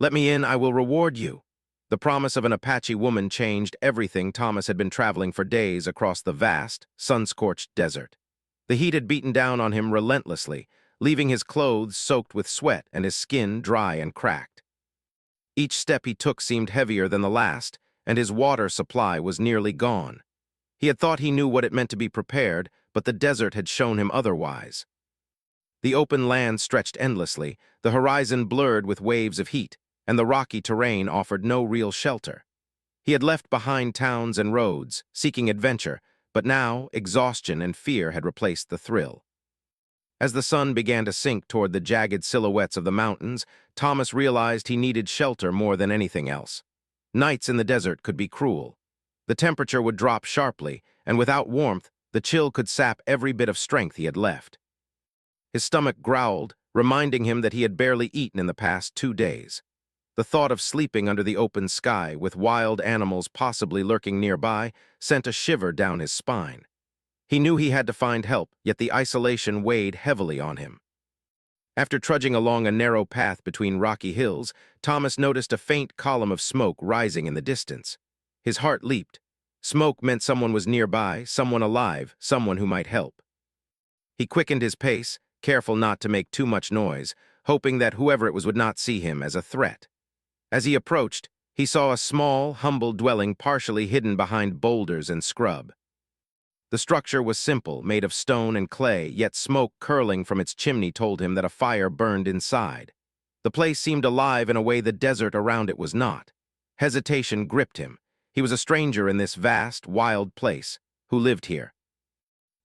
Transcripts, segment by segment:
Let me in, I will reward you. The promise of an Apache woman changed everything. Thomas had been traveling for days across the vast, sun-scorched desert. The heat had beaten down on him relentlessly, leaving his clothes soaked with sweat and his skin dry and cracked. Each step he took seemed heavier than the last, and his water supply was nearly gone. He had thought he knew what it meant to be prepared, but the desert had shown him otherwise. The open land stretched endlessly, the horizon blurred with waves of heat, and the rocky terrain offered no real shelter. He had left behind towns and roads, seeking adventure, but now exhaustion and fear had replaced the thrill. As the sun began to sink toward the jagged silhouettes of the mountains, Thomas realized he needed shelter more than anything else. Nights in the desert could be cruel. The temperature would drop sharply, and without warmth, the chill could sap every bit of strength he had left. His stomach growled, reminding him that he had barely eaten in the past 2 days. The thought of sleeping under the open sky, with wild animals possibly lurking nearby, sent a shiver down his spine. He knew he had to find help, yet the isolation weighed heavily on him. After trudging along a narrow path between rocky hills, Thomas noticed a faint column of smoke rising in the distance. His heart leaped. Smoke meant someone was nearby, someone alive, someone who might help. He quickened his pace, careful not to make too much noise, hoping that whoever it was would not see him as a threat. As he approached, he saw a small, humble dwelling partially hidden behind boulders and scrub. The structure was simple, made of stone and clay, yet smoke curling from its chimney told him that a fire burned inside. The place seemed alive in a way the desert around it was not. Hesitation gripped him. He was a stranger in this vast, wild place. Who lived here?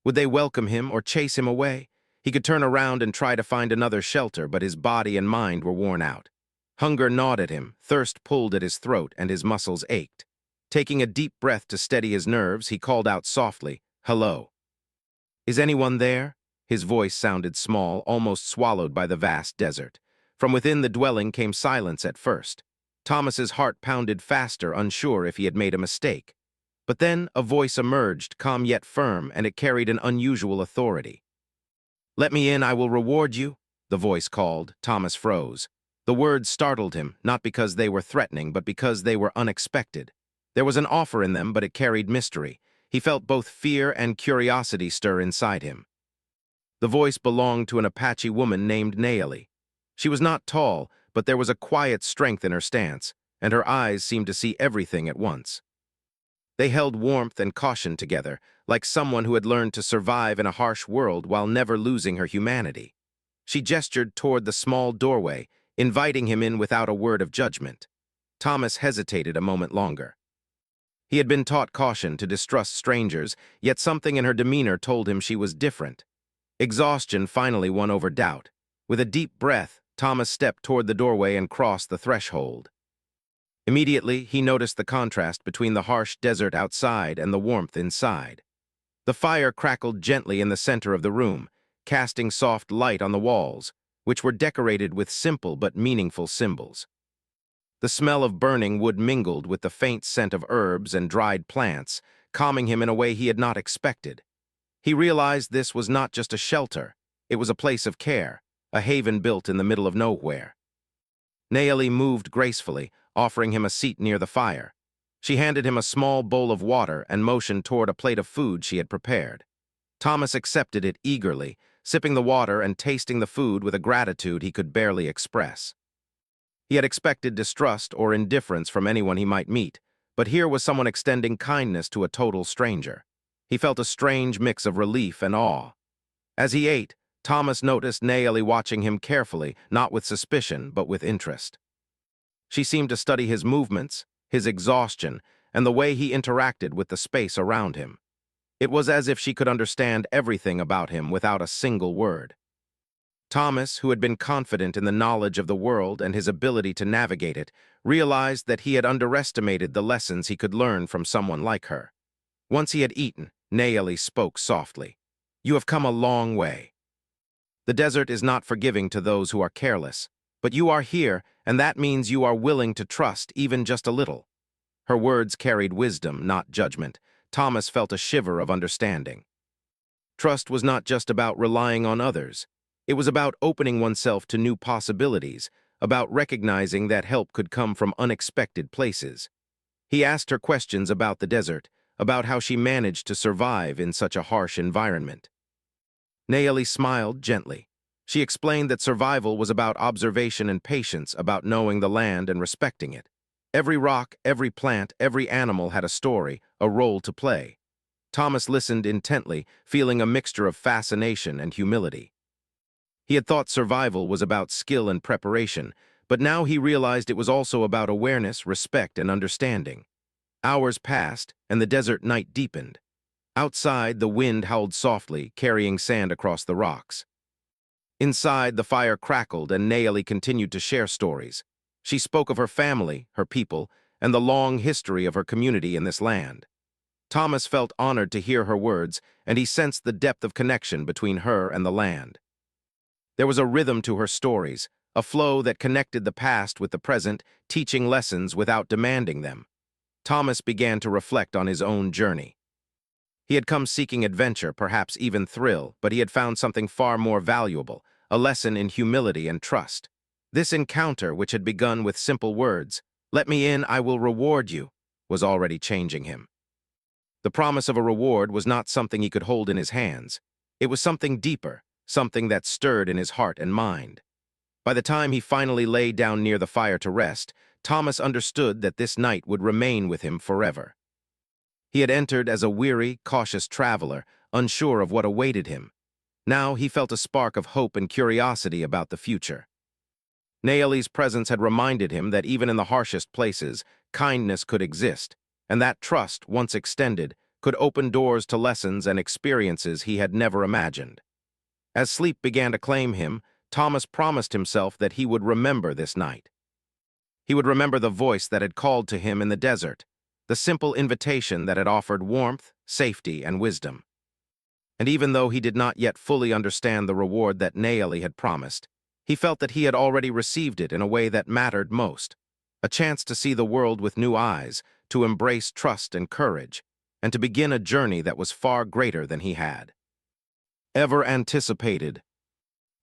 Would they welcome him or chase him away? He could turn around and try to find another shelter, but his body and mind were worn out. Hunger gnawed at him, thirst pulled at his throat, and his muscles ached. Taking a deep breath to steady his nerves, he called out softly, "Hello." "Is anyone there?" His voice sounded small, almost swallowed by the vast desert. From within the dwelling came silence at first. Thomas's heart pounded faster, unsure if he had made a mistake. But then a voice emerged, calm yet firm, and it carried an unusual authority. "Let me in, I will reward you," the voice called. Thomas froze. The words startled him, not because they were threatening, but because they were unexpected. There was an offer in them, but it carried mystery. He felt both fear and curiosity stir inside him. The voice belonged to an Apache woman named Naomi. She was not tall, but there was a quiet strength in her stance, and her eyes seemed to see everything at once. They held warmth and caution together, like someone who had learned to survive in a harsh world while never losing her humanity. She gestured toward the small doorway, inviting him in without a word of judgment. Thomas hesitated a moment longer. He had been taught caution, to distrust strangers, yet something in her demeanor told him she was different. Exhaustion finally won over doubt. With a deep breath, Thomas stepped toward the doorway and crossed the threshold. Immediately, he noticed the contrast between the harsh desert outside and the warmth inside. The fire crackled gently in the center of the room, casting soft light on the walls, which were decorated with simple but meaningful symbols. The smell of burning wood mingled with the faint scent of herbs and dried plants, calming him in a way he had not expected. He realized this was not just a shelter, it was a place of care, a haven built in the middle of nowhere. Naomi moved gracefully, offering him a seat near the fire. She handed him a small bowl of water and motioned toward a plate of food she had prepared. Thomas accepted it eagerly, sipping the water and tasting the food with a gratitude he could barely express. He had expected distrust or indifference from anyone he might meet, but here was someone extending kindness to a total stranger. He felt a strange mix of relief and awe. As he ate, Thomas noticed Naomi watching him carefully, not with suspicion, but with interest. She seemed to study his movements, his exhaustion, and the way he interacted with the space around him. It was as if she could understand everything about him without a single word. Thomas, who had been confident in the knowledge of the world and his ability to navigate it, realized that he had underestimated the lessons he could learn from someone like her. Once he had eaten, Naomi spoke softly. "You have come a long way. The desert is not forgiving to those who are careless, but you are here, and that means you are willing to trust even just a little." Her words carried wisdom, not judgment. Thomas felt a shiver of understanding. Trust was not just about relying on others. It was about opening oneself to new possibilities, about recognizing that help could come from unexpected places. He asked her questions about the desert, about how she managed to survive in such a harsh environment. Nayeli smiled gently. She explained that survival was about observation and patience, about knowing the land and respecting it. Every rock, every plant, every animal had a story, a role to play. Thomas listened intently, feeling a mixture of fascination and humility. He had thought survival was about skill and preparation, but now he realized it was also about awareness, respect, and understanding. Hours passed, and the desert night deepened. Outside, the wind howled softly, carrying sand across the rocks. Inside, the fire crackled, and Nayeli continued to share stories. She spoke of her family, her people, and the long history of her community in this land. Thomas felt honored to hear her words, and he sensed the depth of connection between her and the land. There was a rhythm to her stories, a flow that connected the past with the present, teaching lessons without demanding them. Thomas began to reflect on his own journey. He had come seeking adventure, perhaps even thrill, but he had found something far more valuable, a lesson in humility and trust. This encounter, which had begun with simple words, "Let me in, I will reward you," was already changing him. The promise of a reward was not something he could hold in his hands. It was something deeper, something that stirred in his heart and mind. By the time he finally lay down near the fire to rest, Thomas understood that this night would remain with him forever. He had entered as a weary, cautious traveler, unsure of what awaited him. Now he felt a spark of hope and curiosity about the future. Nayeli's presence had reminded him that even in the harshest places, kindness could exist, and that trust, once extended, could open doors to lessons and experiences he had never imagined. As sleep began to claim him, Thomas promised himself that he would remember this night. He would remember the voice that had called to him in the desert, the simple invitation that had offered warmth, safety, and wisdom. And even though he did not yet fully understand the reward that Nayeli had promised, he felt that he had already received it in a way that mattered most, a chance to see the world with new eyes, to embrace trust and courage, and to begin a journey that was far greater than he had ever anticipated.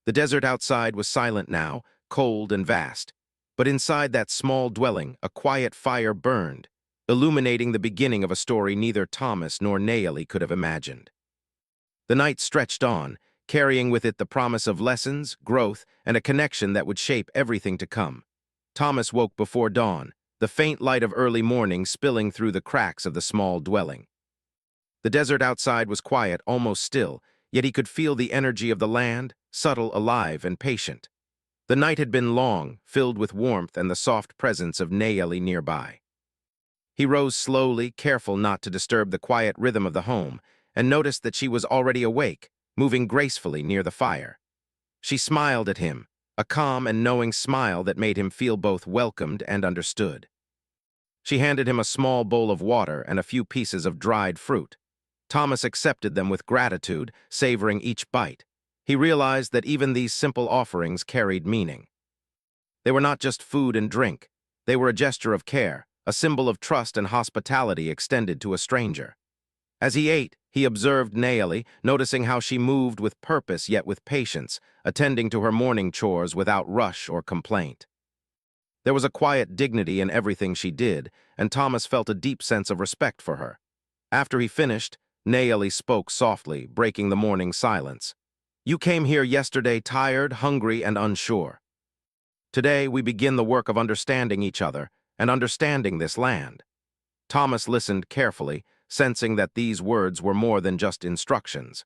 The desert outside was silent now, cold and vast, but inside that small dwelling, a quiet fire burned, illuminating the beginning of a story neither Thomas nor Nayeli could have imagined. The night stretched on, carrying with it the promise of lessons, growth, and a connection that would shape everything to come. Thomas woke before dawn, the faint light of early morning spilling through the cracks of the small dwelling. The desert outside was quiet, almost still, yet he could feel the energy of the land, subtle, alive, and patient. The night had been long, filled with warmth and the soft presence of Nayeli nearby. He rose slowly, careful not to disturb the quiet rhythm of the home, and noticed that she was already awake, moving gracefully near the fire. She smiled at him, a calm and knowing smile that made him feel both welcomed and understood. She handed him a small bowl of water and a few pieces of dried fruit. Thomas accepted them with gratitude, savoring each bite. He realized that even these simple offerings carried meaning. They were not just food and drink. They were a gesture of care, a symbol of trust and hospitality extended to a stranger. As he ate, he observed Nayeli, noticing how she moved with purpose yet with patience, attending to her morning chores without rush or complaint. There was a quiet dignity in everything she did, and Thomas felt a deep sense of respect for her. After he finished, Nayeli spoke softly, breaking the morning silence. "You came here yesterday tired, hungry, and unsure. Today we begin the work of understanding each other and understanding this land." Thomas listened carefully, sensing that these words were more than just instructions.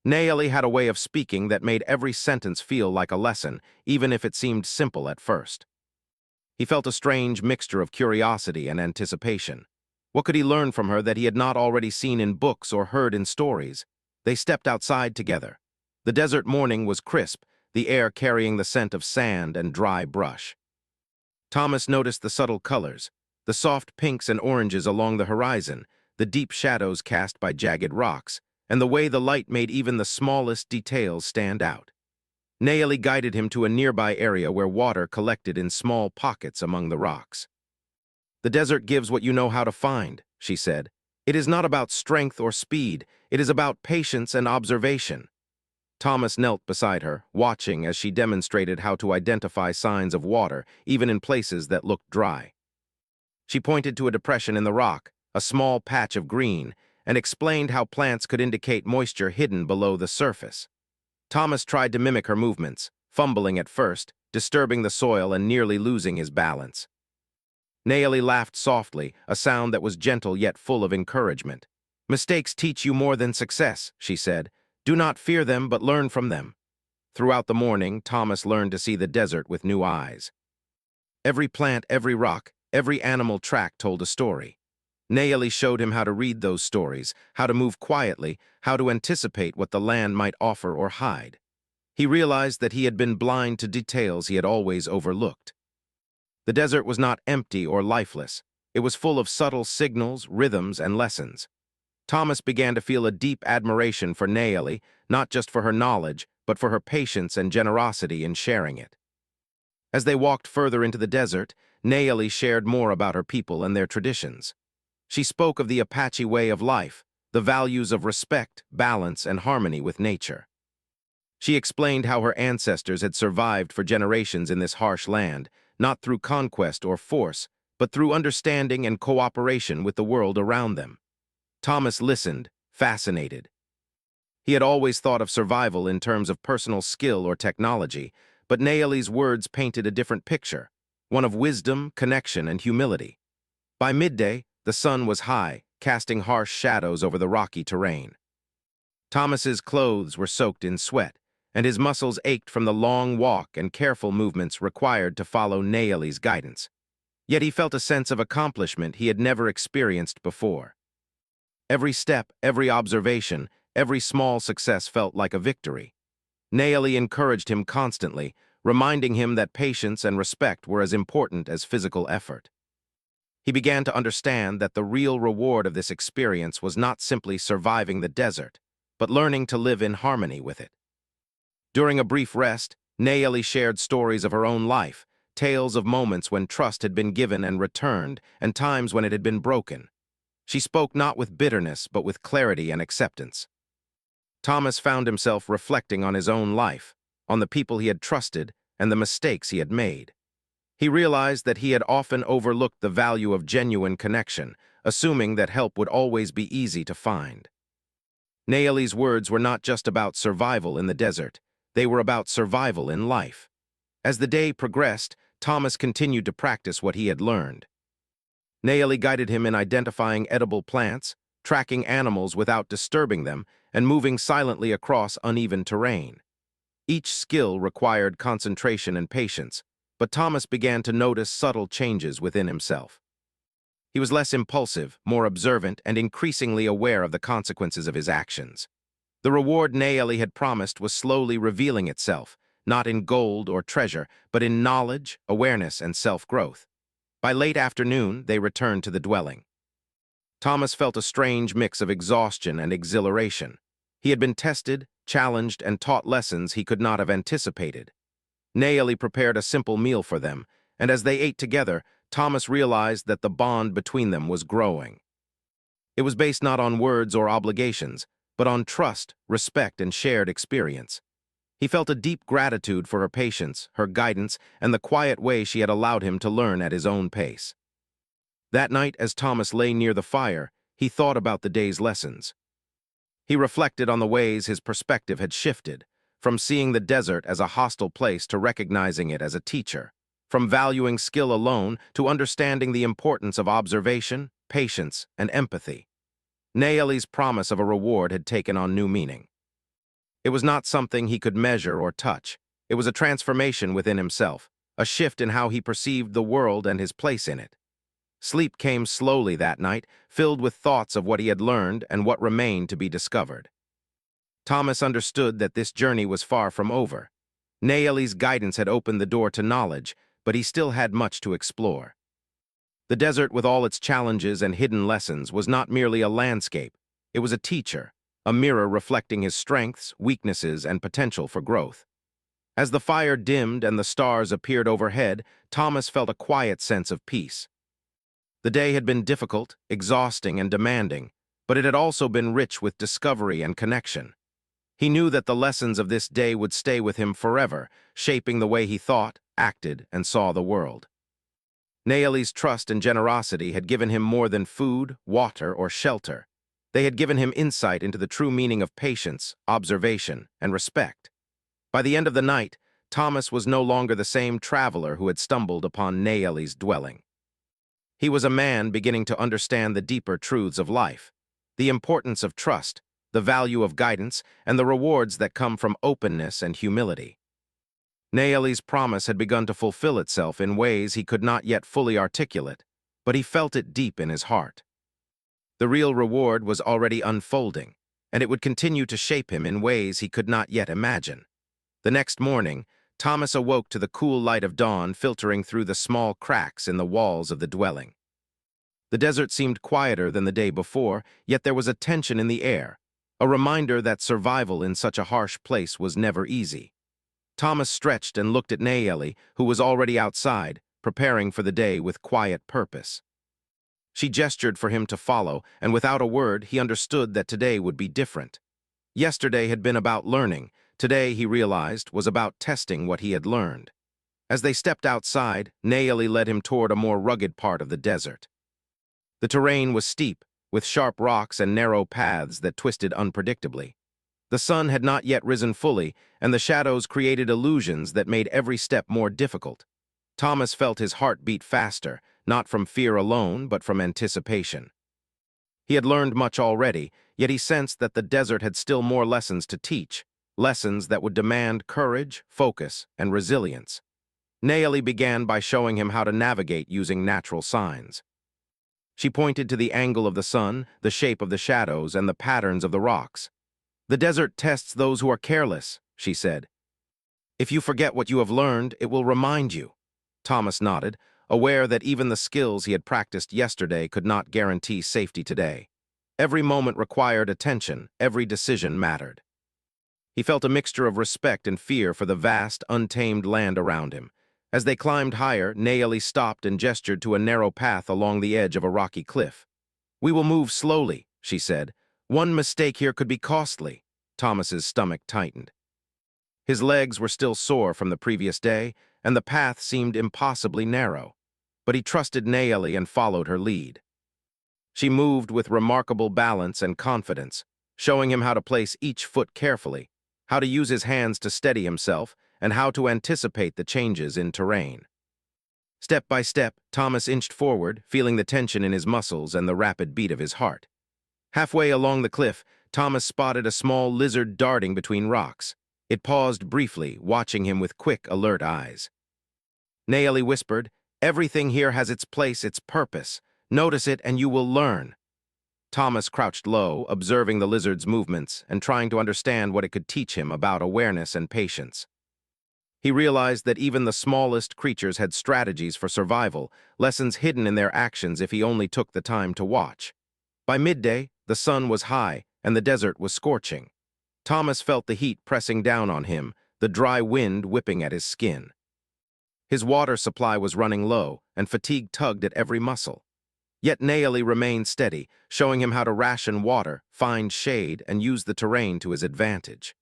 Nayeli had a way of speaking that made every sentence feel like a lesson, even if it seemed simple at first. He felt a strange mixture of curiosity and anticipation. What could he learn from her that he had not already seen in books or heard in stories? They stepped outside together. The desert morning was crisp, the air carrying the scent of sand and dry brush. Thomas noticed the subtle colors, the soft pinks and oranges along the horizon, the deep shadows cast by jagged rocks, and the way the light made even the smallest details stand out. Nayeli guided him to a nearby area where water collected in small pockets among the rocks. "The desert gives what you know how to find," she said. "It is not about strength or speed, it is about patience and observation." Thomas knelt beside her, watching as she demonstrated how to identify signs of water, even in places that looked dry. She pointed to a depression in the rock, a small patch of green, and explained how plants could indicate moisture hidden below the surface. Thomas tried to mimic her movements, fumbling at first, disturbing the soil and nearly losing his balance. Naomi laughed softly, a sound that was gentle yet full of encouragement. "Mistakes teach you more than success," she said. "Do not fear them, but learn from them." Throughout the morning, Thomas learned to see the desert with new eyes. Every plant, every rock, every animal track told a story. Naomi showed him how to read those stories, how to move quietly, how to anticipate what the land might offer or hide. He realized that he had been blind to details he had always overlooked. The desert was not empty or lifeless. It was full of subtle signals, rhythms, and lessons. Thomas began to feel a deep admiration for Naomi, not just for her knowledge, but for her patience and generosity in sharing it. As they walked further into the desert, Naomi shared more about her people and their traditions. She spoke of the Apache way of life, the values of respect, balance, and harmony with nature. She explained how her ancestors had survived for generations in this harsh land, not through conquest or force, but through understanding and cooperation with the world around them. Thomas listened, fascinated. He had always thought of survival in terms of personal skill or technology, but Naomi's words painted a different picture, one of wisdom, connection, and humility. By midday, the sun was high, casting harsh shadows over the rocky terrain. Thomas's clothes were soaked in sweat, and his muscles ached from the long walk and careful movements required to follow Naomi's guidance. Yet he felt a sense of accomplishment he had never experienced before. Every step, every observation, every small success felt like a victory. Naomi encouraged him constantly, reminding him that patience and respect were as important as physical effort. He began to understand that the real reward of this experience was not simply surviving the desert, but learning to live in harmony with it. During a brief rest, Naomi shared stories of her own life, tales of moments when trust had been given and returned, and times when it had been broken. She spoke not with bitterness, but with clarity and acceptance. Thomas found himself reflecting on his own life, on the people he had trusted, and the mistakes he had made. He realized that he had often overlooked the value of genuine connection, assuming that help would always be easy to find. Naomi's words were not just about survival in the desert, they were about survival in life. As the day progressed, Thomas continued to practice what he had learned. Naomi guided him in identifying edible plants, tracking animals without disturbing them, and moving silently across uneven terrain. Each skill required concentration and patience, but Thomas began to notice subtle changes within himself. He was less impulsive, more observant, and increasingly aware of the consequences of his actions. The reward Naomi had promised was slowly revealing itself, not in gold or treasure, but in knowledge, awareness, and self-growth. By late afternoon, they returned to the dwelling. Thomas felt a strange mix of exhaustion and exhilaration. He had been tested, challenged, and taught lessons he could not have anticipated. Naomi prepared a simple meal for them, and as they ate together, Thomas realized that the bond between them was growing. It was based not on words or obligations, but on trust, respect, and shared experience. He felt a deep gratitude for her patience, her guidance, and the quiet way she had allowed him to learn at his own pace. That night, as Thomas lay near the fire, he thought about the day's lessons. He reflected on the ways his perspective had shifted, from seeing the desert as a hostile place to recognizing it as a teacher, from valuing skill alone to understanding the importance of observation, patience, and empathy. Naomi's promise of a reward had taken on new meaning. It was not something he could measure or touch. It was a transformation within himself, a shift in how he perceived the world and his place in it. Sleep came slowly that night, filled with thoughts of what he had learned and what remained to be discovered. Thomas understood that this journey was far from over. Naomi's guidance had opened the door to knowledge, but he still had much to explore. The desert, with all its challenges and hidden lessons, was not merely a landscape. It was a teacher, a mirror reflecting his strengths, weaknesses, and potential for growth. As the fire dimmed and the stars appeared overhead, Thomas felt a quiet sense of peace. The day had been difficult, exhausting, and demanding, but it had also been rich with discovery and connection. He knew that the lessons of this day would stay with him forever, shaping the way he thought, acted, and saw the world. Naeli's trust and generosity had given him more than food, water, or shelter. They had given him insight into the true meaning of patience, observation, and respect. By the end of the night, Thomas was no longer the same traveler who had stumbled upon Naeli's dwelling. He was a man beginning to understand the deeper truths of life, the importance of trust, the value of guidance, and the rewards that come from openness and humility. Naeli's promise had begun to fulfill itself in ways he could not yet fully articulate, but he felt it deep in his heart. The real reward was already unfolding, and it would continue to shape him in ways he could not yet imagine. The next morning, Thomas awoke to the cool light of dawn filtering through the small cracks in the walls of the dwelling. The desert seemed quieter than the day before, yet there was a tension in the air, a reminder that survival in such a harsh place was never easy. Thomas stretched and looked at Naeli, who was already outside, preparing for the day with quiet purpose. She gestured for him to follow, and without a word, he understood that today would be different. Yesterday had been about learning. Today, he realized, was about testing what he had learned. As they stepped outside, Naeli led him toward a more rugged part of the desert. The terrain was steep, with sharp rocks and narrow paths that twisted unpredictably. The sun had not yet risen fully, and the shadows created illusions that made every step more difficult. Thomas felt his heart beat faster, not from fear alone, but from anticipation. He had learned much already, yet he sensed that the desert had still more lessons to teach, lessons that would demand courage, focus, and resilience. Naeli began by showing him how to navigate using natural signs. She pointed to the angle of the sun, the shape of the shadows, and the patterns of the rocks. "The desert tests those who are careless," she said. "If you forget what you have learned, it will remind you." Thomas nodded, aware that even the skills he had practiced yesterday could not guarantee safety today. Every moment required attention, every decision mattered. He felt a mixture of respect and fear for the vast, untamed land around him. As they climbed higher, Naeli stopped and gestured to a narrow path along the edge of a rocky cliff. "We will move slowly," she said. "One mistake here could be costly." Thomas's stomach tightened. His legs were still sore from the previous day, and the path seemed impossibly narrow. But he trusted Naeli and followed her lead. She moved with remarkable balance and confidence, showing him how to place each foot carefully, how to use his hands to steady himself, and how to anticipate the changes in terrain. Step by step, Thomas inched forward, feeling the tension in his muscles and the rapid beat of his heart. Halfway along the cliff, Thomas spotted a small lizard darting between rocks. It paused briefly, watching him with quick, alert eyes. Naeli whispered, "Everything here has its place, its purpose. Notice it and you will learn." Thomas crouched low, observing the lizard's movements and trying to understand what it could teach him about awareness and patience. He realized that even the smallest creatures had strategies for survival, lessons hidden in their actions if he only took the time to watch. By midday, the sun was high and the desert was scorching. Thomas felt the heat pressing down on him, the dry wind whipping at his skin. His water supply was running low, and fatigue tugged at every muscle. Yet Naeli remained steady, showing him how to ration water, find shade, and use the terrain to his advantage.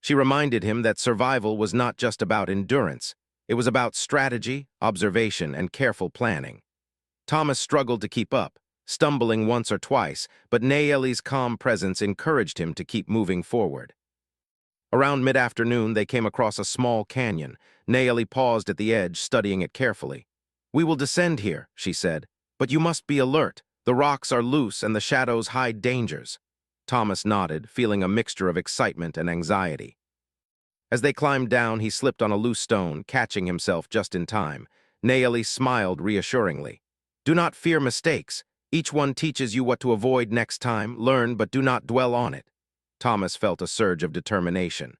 She reminded him that survival was not just about endurance. It was about strategy, observation, and careful planning. Thomas struggled to keep up, stumbling once or twice, but Naeli's calm presence encouraged him to keep moving forward. Around mid-afternoon, they came across a small canyon. Naeli paused at the edge, studying it carefully. "We will descend here," she said. "But you must be alert. The rocks are loose and the shadows hide dangers." Thomas nodded, feeling a mixture of excitement and anxiety. As they climbed down, he slipped on a loose stone, catching himself just in time. Naeli smiled reassuringly. "Do not fear mistakes. Each one teaches you what to avoid next time. Learn, but do not dwell on it." Thomas felt a surge of determination.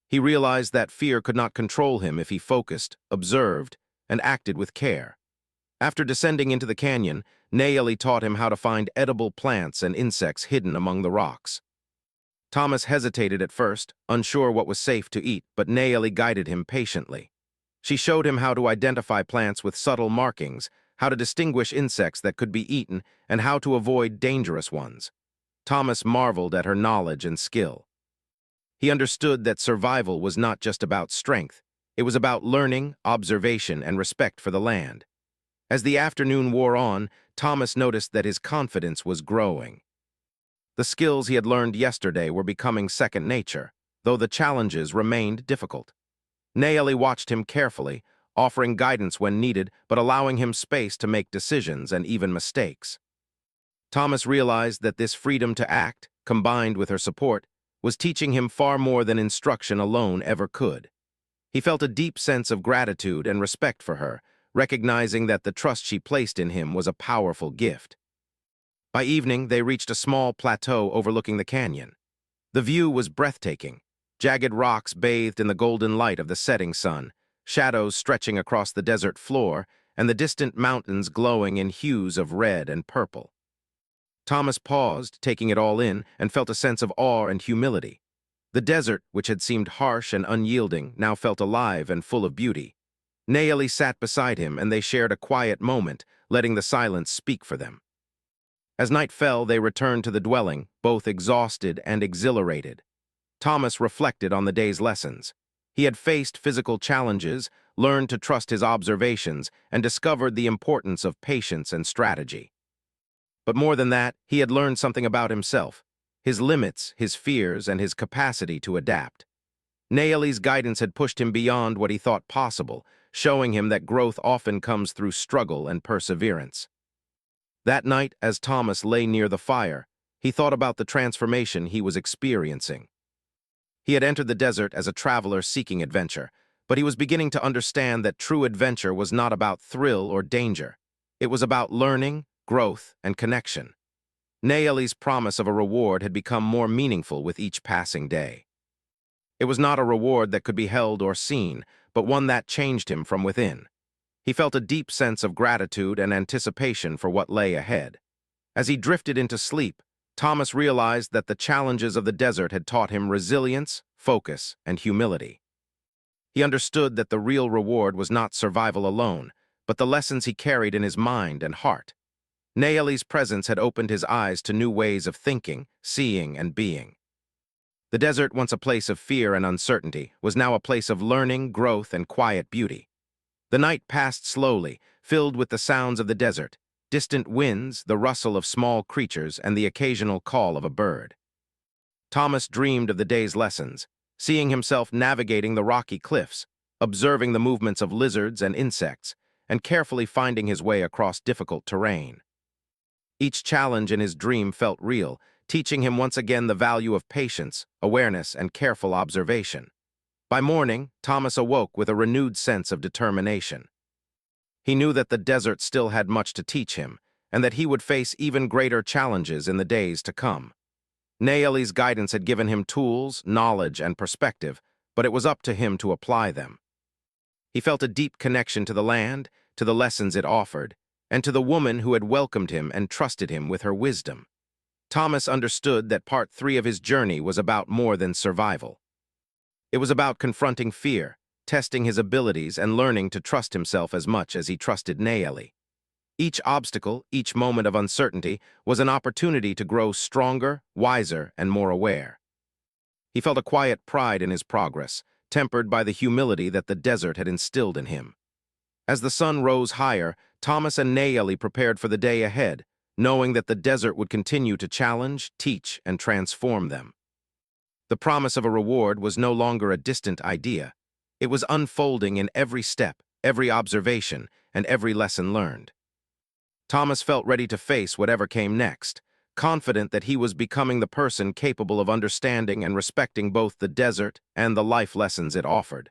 He realized that fear could not control him if he focused, observed, and acted with care. After descending into the canyon, Naeli taught him how to find edible plants and insects hidden among the rocks. Thomas hesitated at first, unsure what was safe to eat, but Naeli guided him patiently. She showed him how to identify plants with subtle markings, how to distinguish insects that could be eaten, and how to avoid dangerous ones. Thomas marveled at her knowledge and skill. He understood that survival was not just about strength. It was about learning, observation, and respect for the land. As the afternoon wore on, Thomas noticed that his confidence was growing. The skills he had learned yesterday were becoming second nature, though the challenges remained difficult. Naomi watched him carefully, offering guidance when needed, but allowing him space to make decisions and even mistakes. Thomas realized that this freedom to act, combined with her support, was teaching him far more than instruction alone ever could. He felt a deep sense of gratitude and respect for her, recognizing that the trust she placed in him was a powerful gift. By evening, they reached a small plateau overlooking the canyon. The view was breathtaking. Jagged rocks bathed in the golden light of the setting sun, shadows stretching across the desert floor, and the distant mountains glowing in hues of red and purple. Thomas paused, taking it all in, and felt a sense of awe and humility. The desert, which had seemed harsh and unyielding, now felt alive and full of beauty. Naomi sat beside him, and they shared a quiet moment, letting the silence speak for them. As night fell, they returned to the dwelling, both exhausted and exhilarated. Thomas reflected on the day's lessons. He had faced physical challenges, learned to trust his observations, and discovered the importance of patience and strategy. But more than that, he had learned something about himself, his limits, his fears, and his capacity to adapt. Naomi's guidance had pushed him beyond what he thought possible, showing him that growth often comes through struggle and perseverance. That night, as Thomas lay near the fire, he thought about the transformation he was experiencing. He had entered the desert as a traveler seeking adventure, but he was beginning to understand that true adventure was not about thrill or danger. It was about learning, growth, and connection. Naomi's promise of a reward had become more meaningful with each passing day. It was not a reward that could be held or seen, but one that changed him from within. He felt a deep sense of gratitude and anticipation for what lay ahead. As he drifted into sleep, Thomas realized that the challenges of the desert had taught him resilience, focus, and humility. He understood that the real reward was not survival alone, but the lessons he carried in his mind and heart. Naomi's presence had opened his eyes to new ways of thinking, seeing, and being. The desert, once a place of fear and uncertainty, was now a place of learning, growth, and quiet beauty. The night passed slowly, filled with the sounds of the desert, distant winds, the rustle of small creatures, and the occasional call of a bird. Thomas dreamed of the day's lessons, seeing himself navigating the rocky cliffs, observing the movements of lizards and insects, and carefully finding his way across difficult terrain. Each challenge in his dream felt real, teaching him once again the value of patience, awareness, and careful observation. By morning, Thomas awoke with a renewed sense of determination. He knew that the desert still had much to teach him, and that he would face even greater challenges in the days to come. Naomi's guidance had given him tools, knowledge, and perspective, but it was up to him to apply them. He felt a deep connection to the land, to the lessons it offered, and to the woman who had welcomed him and trusted him with her wisdom. Thomas understood that part 3 of his journey was about more than survival. It was about confronting fear, testing his abilities, and learning to trust himself as much as he trusted Naomi. Each obstacle, each moment of uncertainty, was an opportunity to grow stronger, wiser, and more aware. He felt a quiet pride in his progress, tempered by the humility that the desert had instilled in him. As the sun rose higher, Thomas and Naomi prepared for the day ahead, knowing that the desert would continue to challenge, teach, and transform them. The promise of a reward was no longer a distant idea. It was unfolding in every step, every observation, and every lesson learned. Thomas felt ready to face whatever came next, confident that he was becoming the person capable of understanding and respecting both the desert and the life lessons it offered.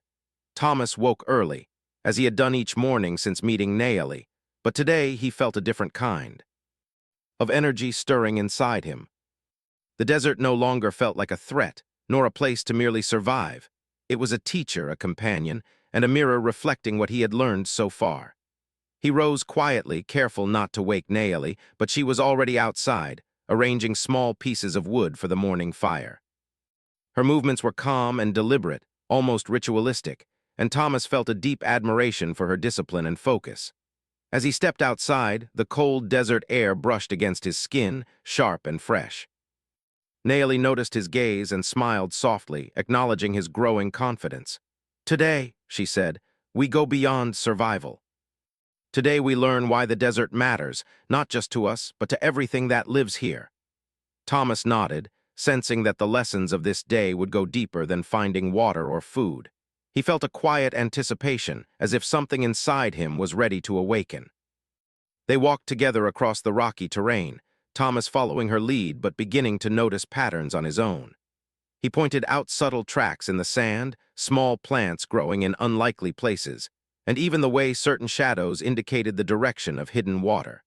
Thomas woke early, as he had done each morning since meeting Naomi, but today he felt a different kind of energy stirring inside him. The desert no longer felt like a threat, nor a place to merely survive. It was a teacher, a companion, and a mirror reflecting what he had learned so far. He rose quietly, careful not to wake Naomi, but she was already outside, arranging small pieces of wood for the morning fire. Her movements were calm and deliberate, almost ritualistic, and Thomas felt a deep admiration for her discipline and focus. As he stepped outside, the cold desert air brushed against his skin, sharp and fresh. Naomi noticed his gaze and smiled softly, acknowledging his growing confidence. Today, she said, we go beyond survival. Today we learn why the desert matters, not just to us, but to everything that lives here. Thomas nodded, sensing that the lessons of this day would go deeper than finding water or food. He felt a quiet anticipation, as if something inside him was ready to awaken. They walked together across the rocky terrain, Thomas following her lead but beginning to notice patterns on his own. He pointed out subtle tracks in the sand, small plants growing in unlikely places, and even the way certain shadows indicated the direction of hidden water.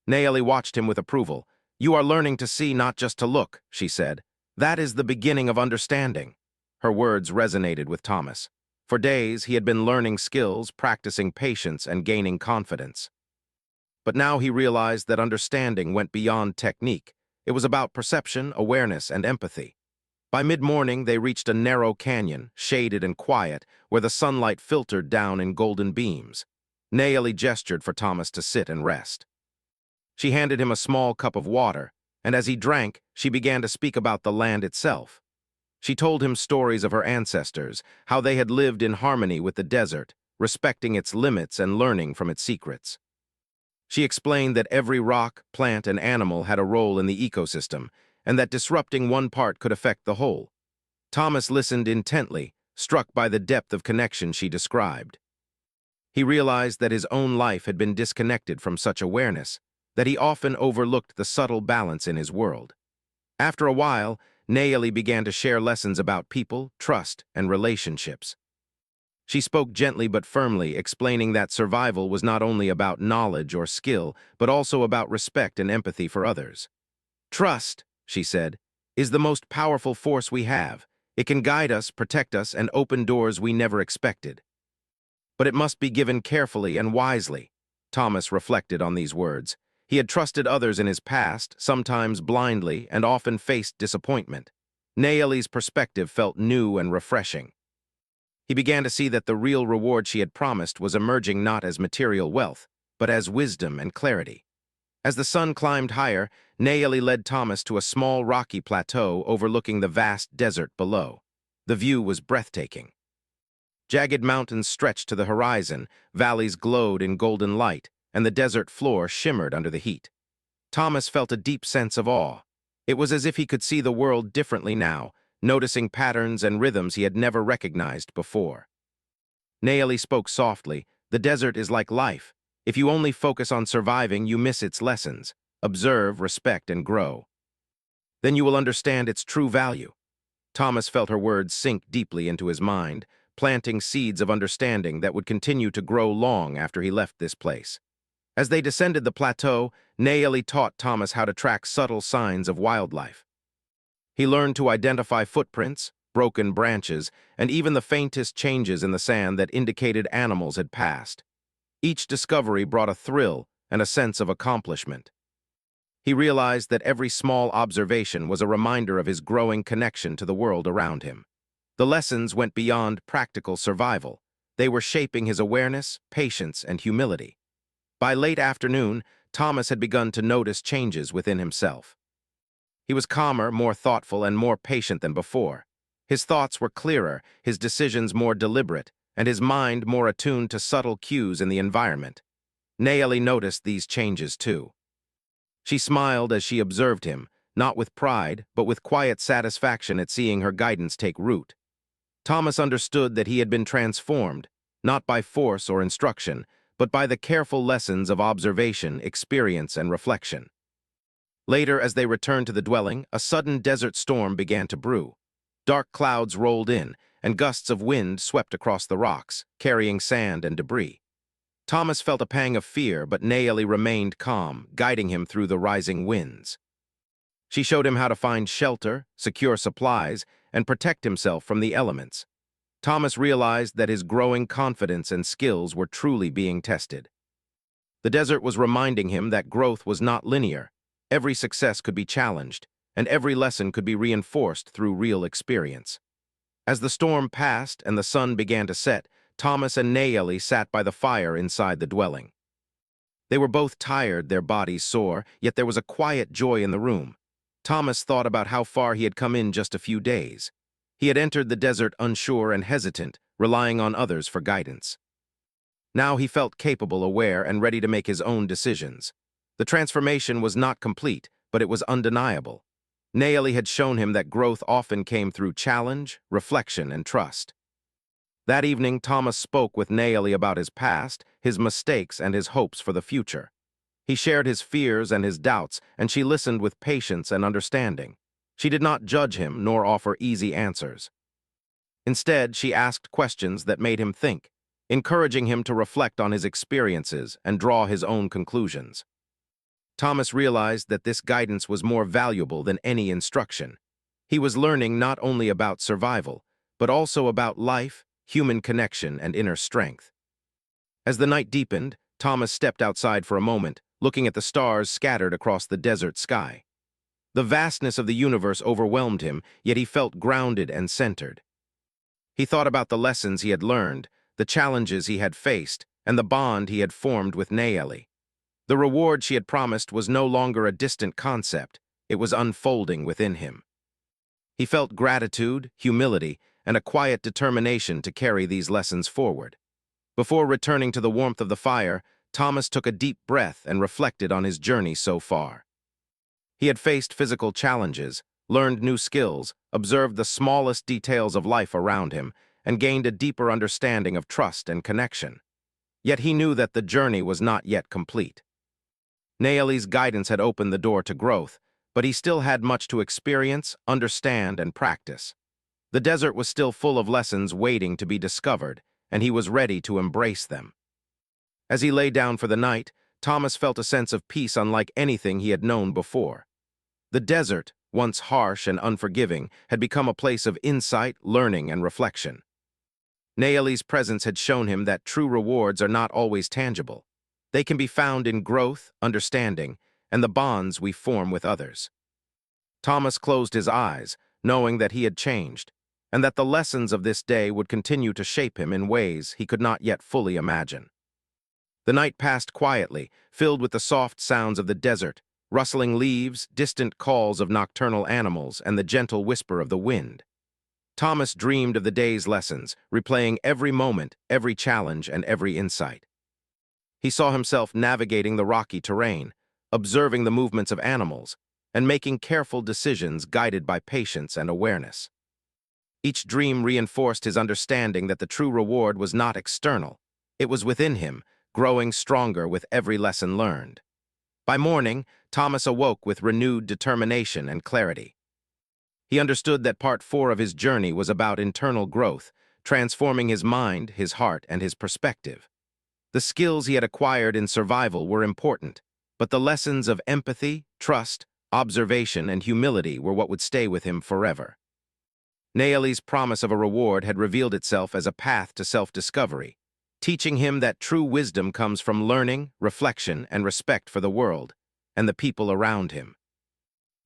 Naomi watched him with approval. You are learning to see, not just to look, she said. That is the beginning of understanding. Her words resonated with Thomas. For days, he had been learning skills, practicing patience, and gaining confidence. But now he realized that understanding went beyond technique. It was about perception, awareness, and empathy. By mid-morning, they reached a narrow canyon, shaded and quiet, where the sunlight filtered down in golden beams. Naomi gestured for Thomas to sit and rest. She handed him a small cup of water, and as he drank, she began to speak about the land itself. She told him stories of her ancestors, how they had lived in harmony with the desert, respecting its limits and learning from its secrets. She explained that every rock, plant, and animal had a role in the ecosystem, and that disrupting one part could affect the whole. Thomas listened intently, struck by the depth of connection she described. He realized that his own life had been disconnected from such awareness, that he often overlooked the subtle balance in his world. After a while, Naomi began to share lessons about people, trust, and relationships. She spoke gently but firmly, explaining that survival was not only about knowledge or skill, but also about respect and empathy for others. Trust, she said, is the most powerful force we have. It can guide us, protect us, and open doors we never expected. But it must be given carefully and wisely. Thomas reflected on these words. He had trusted others in his past, sometimes blindly, and often faced disappointment. Naomi's perspective felt new and refreshing. He began to see that the real reward she had promised was emerging not as material wealth, but as wisdom and clarity. As the sun climbed higher, Naomi led Thomas to a small rocky plateau overlooking the vast desert below. The view was breathtaking. Jagged mountains stretched to the horizon, valleys glowed in golden light, and the desert floor shimmered under the heat. Thomas felt a deep sense of awe. It was as if he could see the world differently now, noticing patterns and rhythms he had never recognized before. Naomi spoke softly. The desert is like life. If you only focus on surviving, you miss its lessons. Observe, respect, and grow. Then you will understand its true value. Thomas felt her words sink deeply into his mind, planting seeds of understanding that would continue to grow long after he left this place. As they descended the plateau, Naomi taught Thomas how to track subtle signs of wildlife. He learned to identify footprints, broken branches, and even the faintest changes in the sand that indicated animals had passed. Each discovery brought a thrill and a sense of accomplishment. He realized that every small observation was a reminder of his growing connection to the world around him. The lessons went beyond practical survival. They were shaping his awareness, patience, and humility. By late afternoon, Thomas had begun to notice changes within himself. He was calmer, more thoughtful, and more patient than before. His thoughts were clearer, his decisions more deliberate, and his mind more attuned to subtle cues in the environment. Naomi noticed these changes too. She smiled as she observed him, not with pride, but with quiet satisfaction at seeing her guidance take root. Thomas understood that he had been transformed, not by force or instruction, but by the careful lessons of observation, experience, and reflection. Later, as they returned to the dwelling, a sudden desert storm began to brew. Dark clouds rolled in, and gusts of wind swept across the rocks, carrying sand and debris. Thomas felt a pang of fear, but Naomi remained calm, guiding him through the rising winds. She showed him how to find shelter, secure supplies, and protect himself from the elements. Thomas realized that his growing confidence and skills were truly being tested. The desert was reminding him that growth was not linear. Every success could be challenged, and every lesson could be reinforced through real experience. As the storm passed and the sun began to set, Thomas and Naomi sat by the fire inside the dwelling. They were both tired, their bodies sore, yet there was a quiet joy in the room. Thomas thought about how far he had come in just a few days. He had entered the desert unsure and hesitant, relying on others for guidance. Now he felt capable, aware, and ready to make his own decisions. The transformation was not complete, but it was undeniable. Naeli had shown him that growth often came through challenge, reflection, and trust. That evening, Thomas spoke with Naeli about his past, his mistakes, and his hopes for the future. He shared his fears and his doubts, and she listened with patience and understanding. She did not judge him nor offer easy answers. Instead, she asked questions that made him think, encouraging him to reflect on his experiences and draw his own conclusions. Thomas realized that this guidance was more valuable than any instruction. He was learning not only about survival, but also about life, human connection, and inner strength. As the night deepened, Thomas stepped outside for a moment, looking at the stars scattered across the desert sky. The vastness of the universe overwhelmed him, yet he felt grounded and centered. He thought about the lessons he had learned, the challenges he had faced, and the bond he had formed with Naeli. The reward she had promised was no longer a distant concept, it was unfolding within him. He felt gratitude, humility, and a quiet determination to carry these lessons forward. Before returning to the warmth of the fire, Thomas took a deep breath and reflected on his journey so far. He had faced physical challenges, learned new skills, observed the smallest details of life around him, and gained a deeper understanding of trust and connection. Yet he knew that the journey was not yet complete. Naeli's guidance had opened the door to growth, but he still had much to experience, understand, and practice. The desert was still full of lessons waiting to be discovered, and he was ready to embrace them. As he lay down for the night, Thomas felt a sense of peace unlike anything he had known before. The desert, once harsh and unforgiving, had become a place of insight, learning, and reflection. Naeli's presence had shown him that true rewards are not always tangible. They can be found in growth, understanding, and the bonds we form with others. Thomas closed his eyes, knowing that he had changed, and that the lessons of this day would continue to shape him in ways he could not yet fully imagine. The night passed quietly, filled with the soft sounds of the desert, rustling leaves, distant calls of nocturnal animals, and the gentle whisper of the wind. Thomas dreamed of the day's lessons, replaying every moment, every challenge, and every insight. He saw himself navigating the rocky terrain, observing the movements of animals, and making careful decisions guided by patience and awareness. Each dream reinforced his understanding that the true reward was not external. It was within him, growing stronger with every lesson learned. By morning, Thomas awoke with renewed determination and clarity. He understood that part 4 of his journey was about internal growth, transforming his mind, his heart, and his perspective. The skills he had acquired in survival were important, but the lessons of empathy, trust, observation, and humility were what would stay with him forever. Naeli's promise of a reward had revealed itself as a path to self-discovery, teaching him that true wisdom comes from learning, reflection, and respect for the world and the people around him.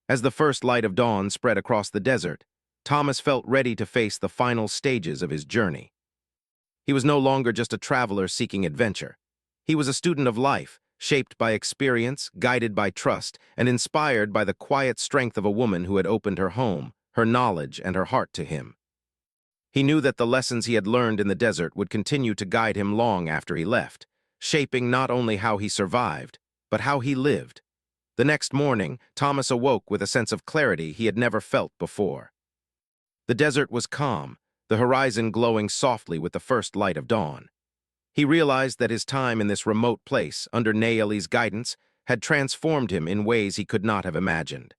As the first light of dawn spread across the desert, Thomas felt ready to face the final stages of his journey. He was no longer just a traveler seeking adventure. He was a student of life, shaped by experience, guided by trust, and inspired by the quiet strength of a woman who had opened her home, her knowledge, and her heart to him. He knew that the lessons he had learned in the desert would continue to guide him long after he left, shaping not only how he survived, but how he lived. The next morning, Thomas awoke with a sense of clarity he had never felt before. The desert was calm, the horizon glowing softly with the first light of dawn. He realized that his time in this remote place, under Naeli's guidance, had transformed him in ways he could not have imagined.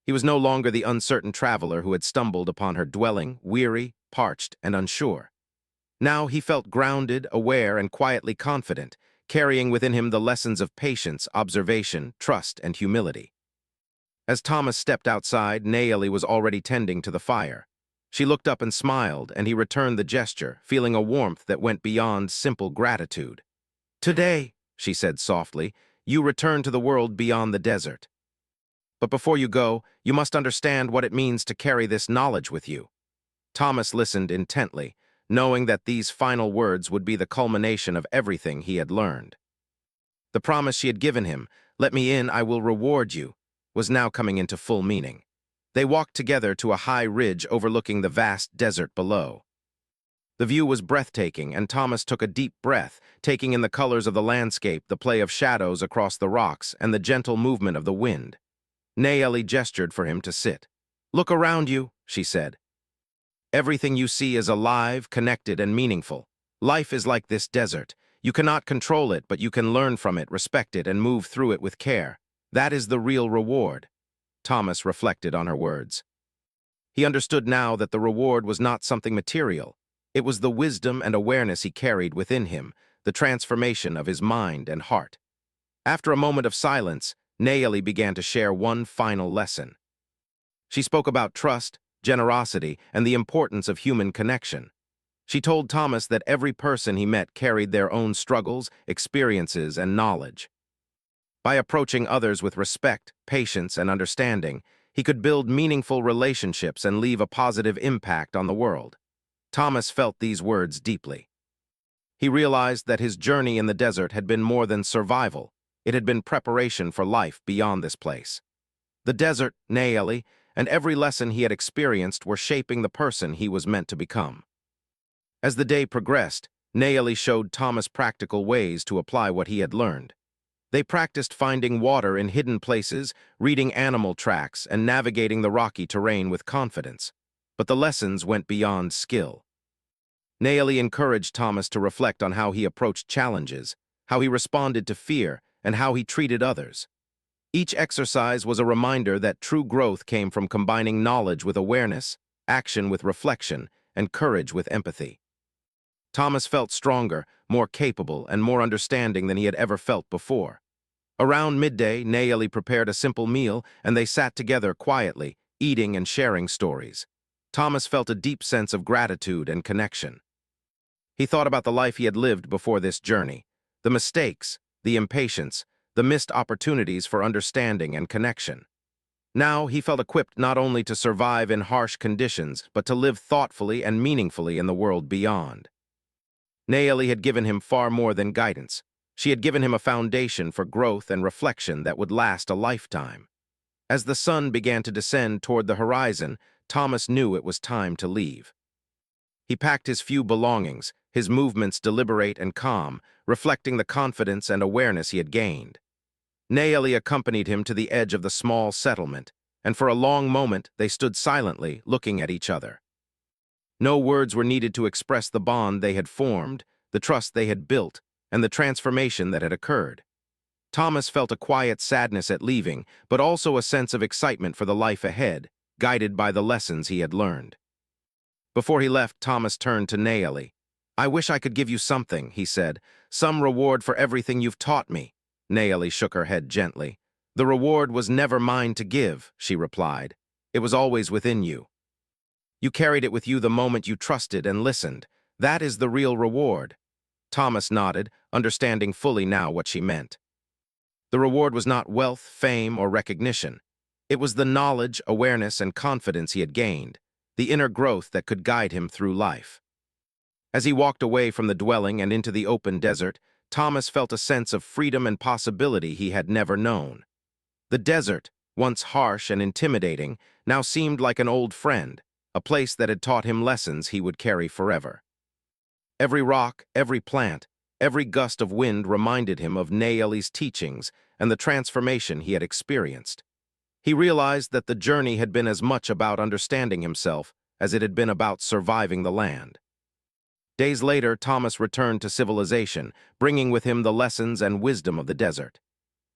He was no longer the uncertain traveler who had stumbled upon her dwelling, weary, parched, and unsure. Now he felt grounded, aware, and quietly confident, carrying within him the lessons of patience, observation, trust, and humility. As Thomas stepped outside, Naeli was already tending to the fire. She looked up and smiled, and he returned the gesture, feeling a warmth that went beyond simple gratitude. "Today," she said softly, "you return to the world beyond the desert. But before you go, you must understand what it means to carry this knowledge with you." Thomas listened intently, knowing that these final words would be the culmination of everything he had learned. The promise she had given him, "Let me in, I will reward you," was now coming into full meaning. They walked together to a high ridge overlooking the vast desert below. The view was breathtaking, and Thomas took a deep breath, taking in the colors of the landscape, the play of shadows across the rocks, and the gentle movement of the wind. Nayeli gestured for him to sit. "Look around you," she said. "Everything you see is alive, connected, and meaningful. Life is like this desert. You cannot control it, but you can learn from it, respect it, and move through it with care. That is the real reward." Thomas reflected on her words. He understood now that the reward was not something material. It was the wisdom and awareness he carried within him, the transformation of his mind and heart. After a moment of silence, Nayeli began to share one final lesson. She spoke about trust, generosity, and the importance of human connection. She told Thomas that every person he met carried their own struggles, experiences, and knowledge. By approaching others with respect, patience, and understanding, he could build meaningful relationships and leave a positive impact on the world. Thomas felt these words deeply. He realized that his journey in the desert had been more than survival. It had been preparation for life beyond this place. The desert, Nayeli, and every lesson he had experienced were shaping the person he was meant to become. As the day progressed, Nayeli showed Thomas practical ways to apply what he had learned. They practiced finding water in hidden places, reading animal tracks, and navigating the rocky terrain with confidence. But the lessons went beyond skill. Nayeli encouraged Thomas to reflect on how he approached challenges, how he responded to fear, and how he treated others. Each exercise was a reminder that true growth came from combining knowledge with awareness, action with reflection, and courage with empathy. Thomas felt stronger, more capable, and more understanding than he had ever felt before. Around midday, Nayeli prepared a simple meal, and they sat together quietly, eating and sharing stories. Thomas felt a deep sense of gratitude and connection. He thought about the life he had lived before this journey, the mistakes, the impatience, the missed opportunities for understanding and connection. Now he felt equipped not only to survive in harsh conditions, but to live thoughtfully and meaningfully in the world beyond. Nayeli had given him far more than guidance. She had given him a foundation for growth and reflection that would last a lifetime. As the sun began to descend toward the horizon, Thomas knew it was time to leave. He packed his few belongings, his movements deliberate and calm, reflecting the confidence and awareness he had gained. Nayeli accompanied him to the edge of the small settlement, and for a long moment they stood silently, looking at each other. No words were needed to express the bond they had formed, the trust they had built, and the transformation that had occurred. Thomas felt a quiet sadness at leaving, but also a sense of excitement for the life ahead, guided by the lessons he had learned. Before he left, Thomas turned to Nayeli. "I wish I could give you something," he said, "some reward for everything you've taught me." Nayeli shook her head gently. "The reward was never mine to give," she replied. "It was always within you. You carried it with you the moment you trusted and listened. That is the real reward." Thomas nodded, understanding fully now what she meant. The reward was not wealth, fame, or recognition. It was the knowledge, awareness, and confidence he had gained, the inner growth that could guide him through life. As he walked away from the dwelling and into the open desert, Thomas felt a sense of freedom and possibility he had never known. The desert, once harsh and intimidating, now seemed like an old friend, a place that had taught him lessons he would carry forever. Every rock, every plant, every gust of wind reminded him of Nayeli's teachings and the transformation he had experienced. He realized that the journey had been as much about understanding himself as it had been about surviving the land. Days later, Thomas returned to civilization, bringing with him the lessons and wisdom of the desert.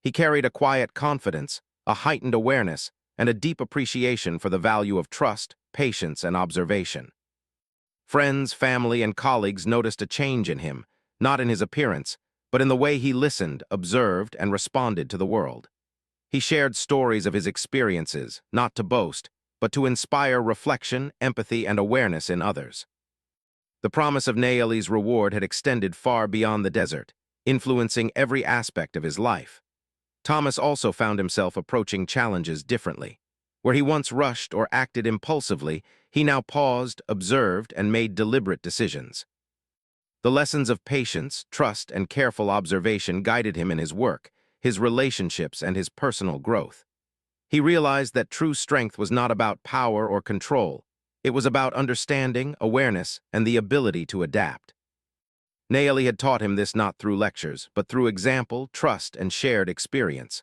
He carried a quiet confidence, a heightened awareness, and a deep appreciation for the value of trust, patience, and observation. Friends, family, and colleagues noticed a change in him, not in his appearance, but in the way he listened, observed, and responded to the world. He shared stories of his experiences, not to boast, but to inspire reflection, empathy, and awareness in others. The promise of Nayeli's reward had extended far beyond the desert, influencing every aspect of his life. Thomas also found himself approaching challenges differently. Where he once rushed or acted impulsively, he now paused, observed, and made deliberate decisions. The lessons of patience, trust, and careful observation guided him in his work, his relationships, and his personal growth. He realized that true strength was not about power or control. It was about understanding, awareness, and the ability to adapt. Naeli had taught him this not through lectures, but through example, trust, and shared experience.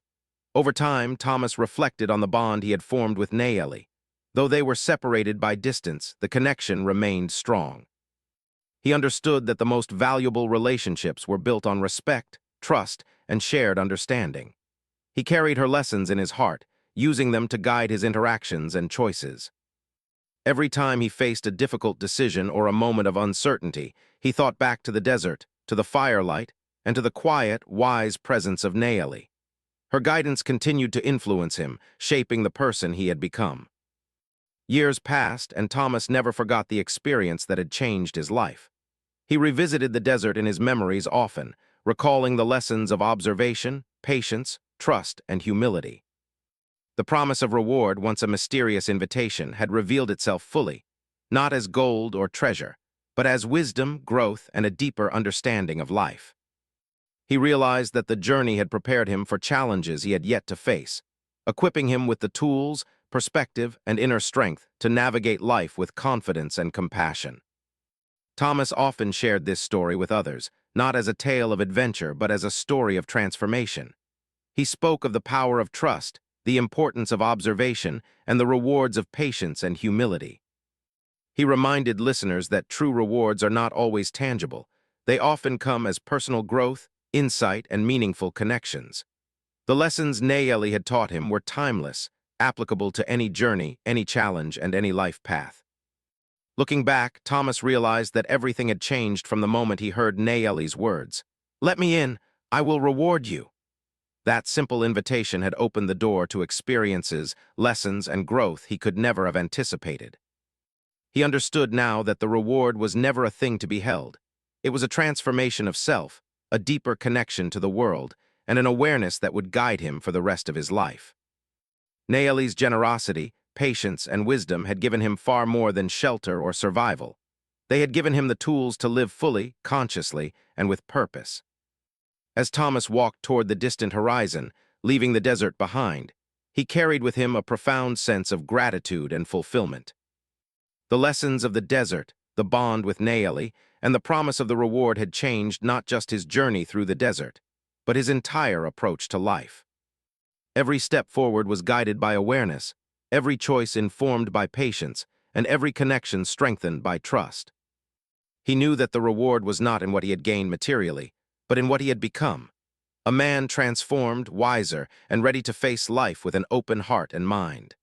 Over time, Thomas reflected on the bond he had formed with Naeli. Though they were separated by distance, the connection remained strong. He understood that the most valuable relationships were built on respect, trust, and shared understanding. He carried her lessons in his heart, using them to guide his interactions and choices. Every time he faced a difficult decision or a moment of uncertainty, he thought back to the desert, to the firelight, and to the quiet, wise presence of Naeli. Her guidance continued to influence him, shaping the person he had become. Years passed, and Thomas never forgot the experience that had changed his life. He revisited the desert in his memories often, recalling the lessons of observation, patience, trust, and humility. The promise of reward, once a mysterious invitation, had revealed itself fully, not as gold or treasure, but as wisdom, growth, and a deeper understanding of life. He realized that the journey had prepared him for challenges he had yet to face, equipping him with the tools, perspective, and inner strength to navigate life with confidence and compassion. Thomas often shared this story with others, not as a tale of adventure, but as a story of transformation. He spoke of the power of trust, the importance of observation, and the rewards of patience and humility. He reminded listeners that true rewards are not always tangible. They often come as personal growth, insight, and meaningful connections. The lessons Naeli had taught him were timeless, applicable to any journey, any challenge, and any life path. Looking back, Thomas realized that everything had changed from the moment he heard Naeli's words. "Let me in, I will reward you." That simple invitation had opened the door to experiences, lessons, and growth he could never have anticipated. He understood now that the reward was never a thing to be held. It was a transformation of self, a deeper connection to the world, and an awareness that would guide him for the rest of his life. Naeli's generosity, patience, and wisdom had given him far more than shelter or survival. They had given him the tools to live fully, consciously, and with purpose. As Thomas walked toward the distant horizon, leaving the desert behind, he carried with him a profound sense of gratitude and fulfillment. The lessons of the desert, the bond with Naeli, and the promise of the reward had changed not just his journey through the desert, but his entire approach to life. Every step forward was guided by awareness, every choice informed by patience, and every connection strengthened by trust. He knew that the reward was not in what he had gained materially, but in what he had become, a man transformed, wiser, and ready to face life with an open heart and mind.